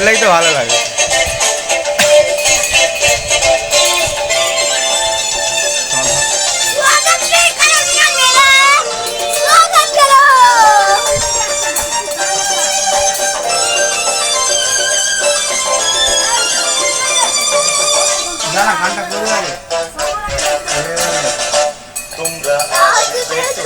করলেই তো ভালো লাগে। না না গানটা করে লাগে তোমরা আসবে তো,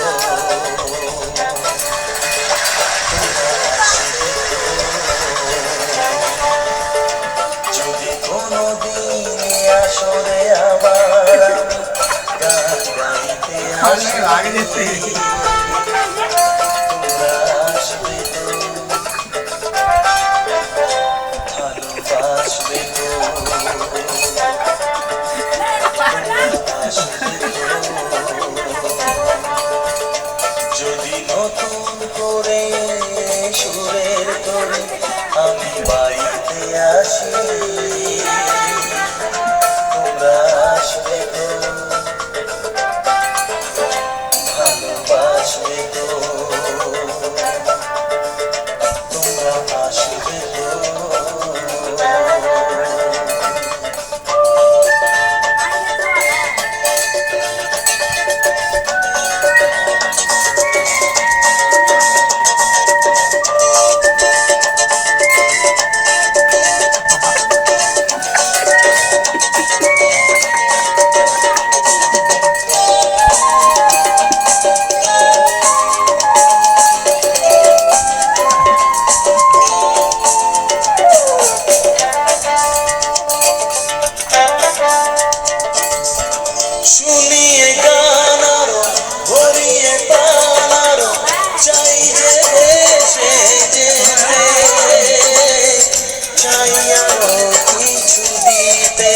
যদি কোনো দিনে আসরে আবার গান গাইতে আসবে, তোমরা আসবে তো, ভালোবাসবে তো, যদি নতুন করে সুরের তোরে আমি বাড়িতে আসি, তোমরা আসবে তো, ভালোবাসবে তো, তোমরা আসবে তো। শুনিয়ে গান আরো ভরিয়ে প্রাণ আরো চাই যে দেশে যেতে, চাই আরো কিছু দিতে।